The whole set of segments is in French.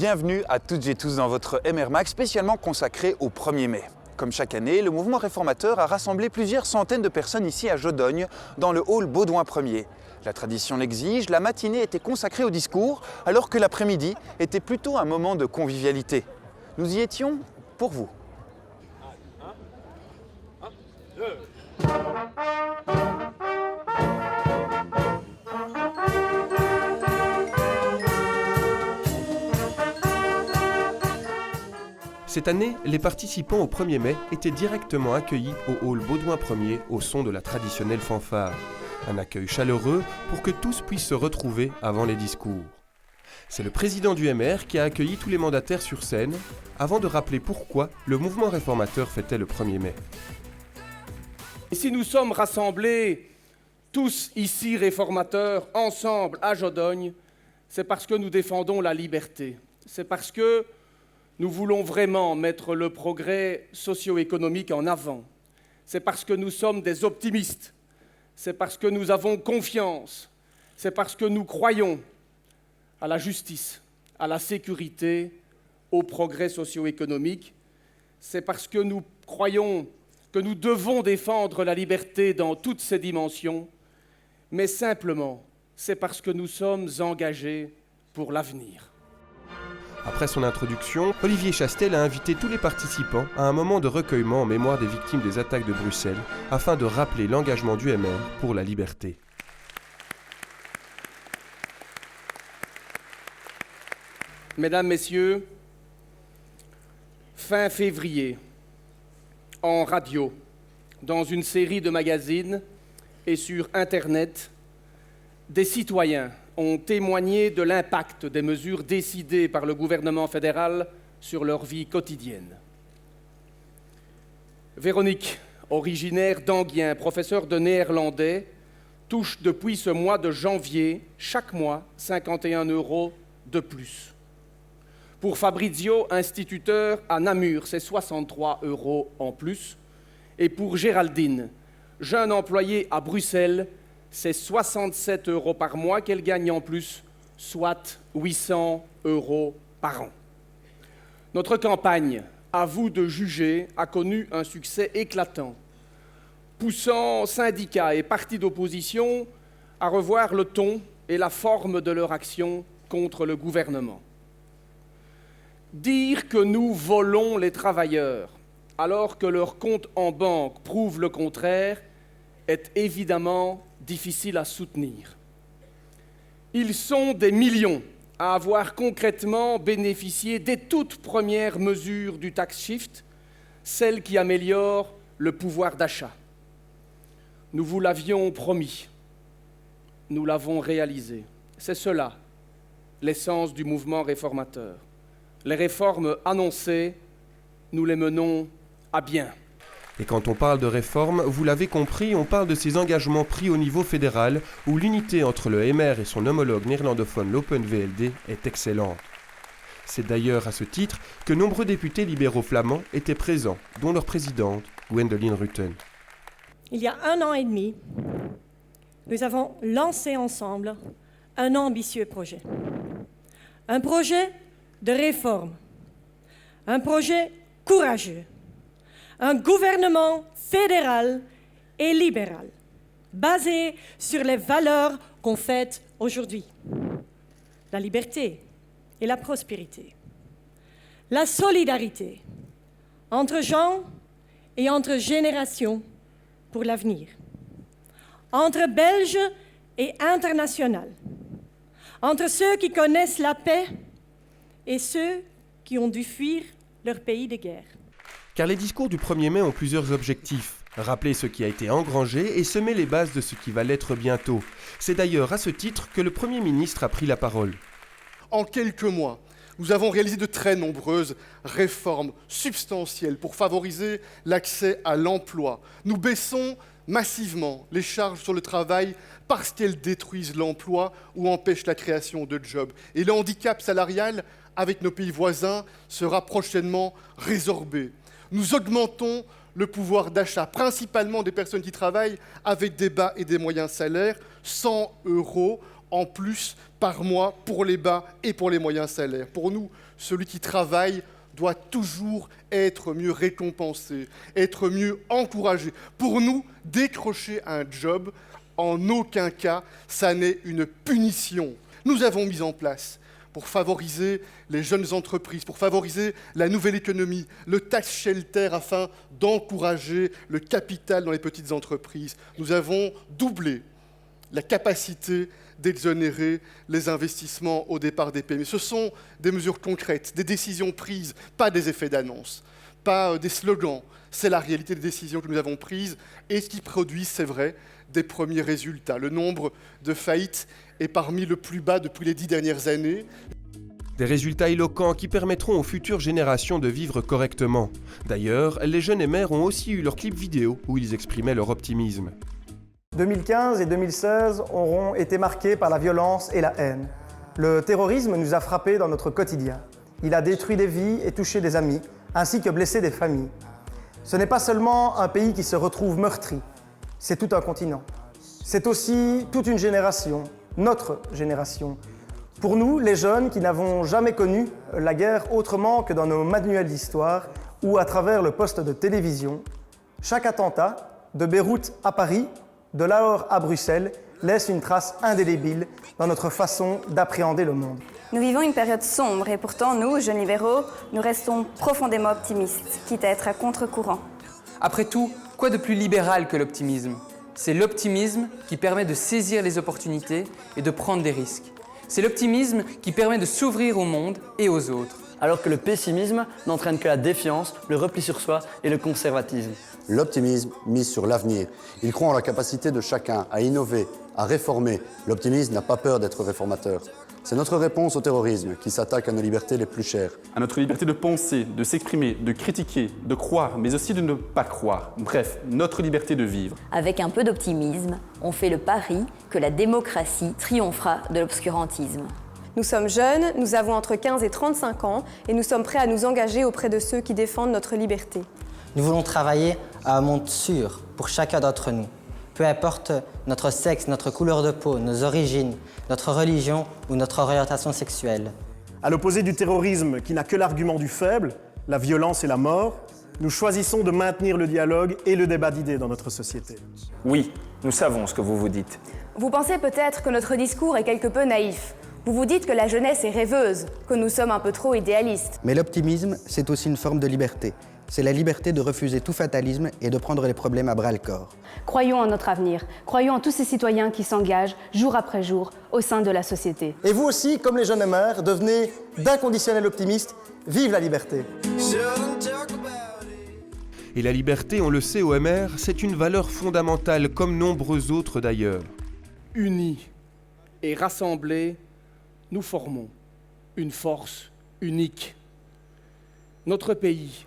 Bienvenue à toutes et tous dans votre MR Max spécialement consacré au 1er mai. Comme chaque année, le mouvement réformateur a rassemblé plusieurs centaines de personnes ici à Jodogne, dans le hall Baudouin 1er. La tradition l'exige, la matinée était consacrée au discours, alors que l'après-midi était plutôt un moment de convivialité. Nous y étions pour vous. Cette année, les participants au 1er mai étaient directement accueillis au hall Baudouin 1er au son de la traditionnelle fanfare. Un accueil chaleureux pour que tous puissent se retrouver avant les discours. C'est le président du MR qui a accueilli tous les mandataires sur scène avant de rappeler pourquoi le mouvement réformateur fêtait le 1er mai. Et si nous sommes rassemblés, tous ici réformateurs, ensemble à Jodogne, c'est parce que nous défendons la liberté. C'est parce que nous voulons vraiment mettre le progrès socio-économique en avant. C'est parce que nous sommes des optimistes. C'est parce que nous avons confiance. C'est parce que nous croyons à la justice, à la sécurité, au progrès socio-économique. C'est parce que nous croyons que nous devons défendre la liberté dans toutes ses dimensions, mais simplement, c'est parce que nous sommes engagés pour l'avenir. Après son introduction, Olivier Chastel a invité tous les participants à un moment de recueillement en mémoire des victimes des attaques de Bruxelles, afin de rappeler l'engagement du MR pour la liberté. Mesdames, Messieurs, fin février, en radio, dans une série de magazines et sur Internet, des citoyens ont témoigné de l'impact des mesures décidées par le gouvernement fédéral sur leur vie quotidienne. Véronique, originaire d'Anguien, professeure de néerlandais, touche depuis ce mois de janvier, chaque mois, 51 € de plus. Pour Fabrizio, instituteur à Namur, c'est 63 € en plus. Et pour Géraldine, jeune employée à Bruxelles, c'est 67 € par mois qu'elle gagne en plus, soit 800 € par an. Notre campagne, à vous de juger, a connu un succès éclatant, poussant syndicats et partis d'opposition à revoir le ton et la forme de leur action contre le gouvernement. Dire que nous volons les travailleurs alors que leur compte en banque prouve le contraire est évidemment difficile à soutenir. Ils sont des millions à avoir concrètement bénéficié des toutes premières mesures du tax shift, celles qui améliorent le pouvoir d'achat. Nous vous l'avions promis, nous l'avons réalisé. C'est cela, l'essence du mouvement réformateur. Les réformes annoncées, nous les menons à bien. Et quand on parle de réforme, vous l'avez compris, on parle de ces engagements pris au niveau fédéral, où l'unité entre le MR et son homologue néerlandophone, l'Open VLD, est excellente. C'est d'ailleurs à ce titre que nombreux députés libéraux flamands étaient présents, dont leur présidente, Gwendoline Rutten. Il y a 1 an et demi, nous avons lancé ensemble un ambitieux projet. Un projet de réforme, un projet courageux, un gouvernement fédéral et libéral, basé sur les valeurs qu'on fête aujourd'hui. La liberté et la prospérité. La solidarité entre gens et entre générations pour l'avenir. Entre Belges et internationaux. Entre ceux qui connaissent la paix et ceux qui ont dû fuir leur pays de guerre. Car les discours du 1er mai ont plusieurs objectifs. Rappeler ce qui a été engrangé et semer les bases de ce qui va l'être bientôt. C'est d'ailleurs à ce titre que le Premier ministre a pris la parole. En quelques mois, nous avons réalisé de très nombreuses réformes substantielles pour favoriser l'accès à l'emploi. Nous baissons massivement les charges sur le travail parce qu'elles détruisent l'emploi ou empêchent la création de jobs. Et le handicap salarial avec nos pays voisins sera prochainement résorbé. Nous augmentons le pouvoir d'achat, principalement des personnes qui travaillent avec des bas et des moyens salaires, 100 € en plus par mois pour les bas et pour les moyens salaires. Pour nous, celui qui travaille doit toujours être mieux récompensé, être mieux encouragé. Pour nous, décrocher un job, en aucun cas, ça n'est une punition. Nous avons mis en place, pour favoriser les jeunes entreprises, pour favoriser la nouvelle économie, le tax shelter afin d'encourager le capital dans les petites entreprises. Nous avons doublé la capacité d'exonérer les investissements au départ des PME. Ce sont des mesures concrètes, des décisions prises, pas des effets d'annonce, pas des slogans. C'est la réalité des décisions que nous avons prises et ce qui produit, c'est vrai, des premiers résultats. Le nombre de faillites est parmi le plus bas depuis les 10 dernières années. Des résultats éloquents qui permettront aux futures générations de vivre correctement. D'ailleurs, les jeunes émers ont aussi eu leur clip vidéo où ils exprimaient leur optimisme. 2015 et 2016 auront été marqués par la violence et la haine. Le terrorisme nous a frappés dans notre quotidien. Il a détruit des vies et touché des amis, ainsi que blessé des familles. Ce n'est pas seulement un pays qui se retrouve meurtri, c'est tout un continent. C'est aussi toute une génération, notre génération. Pour nous, les jeunes qui n'avons jamais connu la guerre autrement que dans nos manuels d'histoire ou à travers le poste de télévision, chaque attentat, de Beyrouth à Paris, de Lahore à Bruxelles, laisse une trace indélébile dans notre façon d'appréhender le monde. Nous vivons une période sombre et pourtant, nous, jeunes libéraux, nous restons profondément optimistes, quitte à être à contre-courant. Après tout, quoi de plus libéral que l'optimisme ? C'est l'optimisme qui permet de saisir les opportunités et de prendre des risques. C'est l'optimisme qui permet de s'ouvrir au monde et aux autres. Alors que le pessimisme n'entraîne que la défiance, le repli sur soi et le conservatisme. L'optimisme mise sur l'avenir. Il croit en la capacité de chacun à innover, à réformer. L'optimisme n'a pas peur d'être réformateur. C'est notre réponse au terrorisme qui s'attaque à nos libertés les plus chères. À notre liberté de penser, de s'exprimer, de critiquer, de croire, mais aussi de ne pas croire. Bref, notre liberté de vivre. Avec un peu d'optimisme, on fait le pari que la démocratie triomphera de l'obscurantisme. Nous sommes jeunes, nous avons entre 15 et 35 ans et nous sommes prêts à nous engager auprès de ceux qui défendent notre liberté. Nous voulons travailler à un monde sûr pour chacun d'entre nous. Peu importe notre sexe, notre couleur de peau, nos origines, notre religion ou notre orientation sexuelle. À l'opposé du terrorisme qui n'a que l'argument du faible, la violence et la mort, nous choisissons de maintenir le dialogue et le débat d'idées dans notre société. Oui, nous savons ce que vous vous dites. Vous pensez peut-être que notre discours est quelque peu naïf. Vous vous dites que la jeunesse est rêveuse, que nous sommes un peu trop idéalistes. Mais l'optimisme, c'est aussi une forme de liberté. C'est la liberté de refuser tout fatalisme et de prendre les problèmes à bras-le-corps. Croyons en notre avenir, croyons en tous ces citoyens qui s'engagent jour après jour au sein de la société. Et vous aussi, comme les jeunes émers, devenez d'inconditionnels optimistes. Vive la liberté! Et la liberté, on le sait au MR, c'est une valeur fondamentale comme nombreuses autres d'ailleurs. Unis et rassemblés, nous formons une force unique. Notre pays,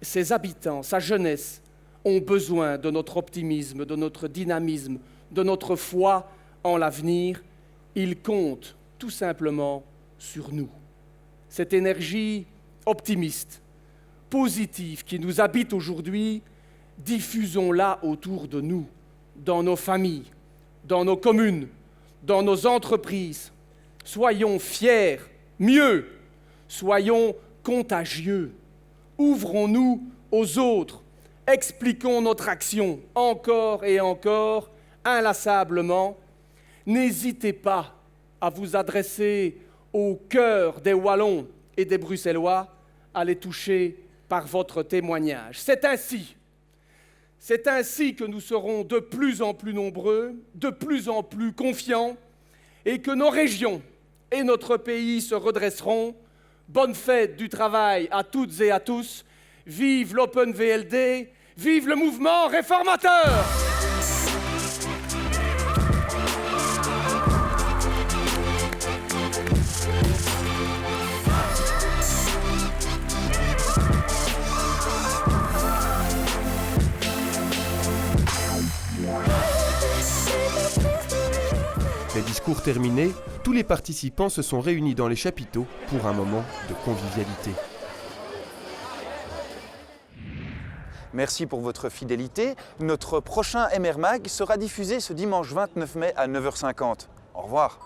ses habitants, sa jeunesse ont besoin de notre optimisme, de notre dynamisme, de notre foi en l'avenir. Ils comptent tout simplement sur nous. Cette énergie optimiste, positive qui nous habite aujourd'hui, diffusons-la autour de nous, dans nos familles, dans nos communes, dans nos entreprises. Soyons fiers, mieux, soyons contagieux. Ouvrons-nous aux autres, expliquons notre action encore et encore, inlassablement. N'hésitez pas à vous adresser au cœur des Wallons et des Bruxellois, à les toucher par votre témoignage. C'est ainsi que nous serons de plus en plus nombreux, de plus en plus confiants, et que nos régions et notre pays se redresseront. Bonne fête du travail à toutes et à tous. Vive l'Open VLD, vive le mouvement réformateur! Les discours terminés, tous les participants se sont réunis dans les chapiteaux pour un moment de convivialité. Merci pour votre fidélité. Notre prochain MR Mag sera diffusé ce dimanche 29 mai à 9h50. Au revoir.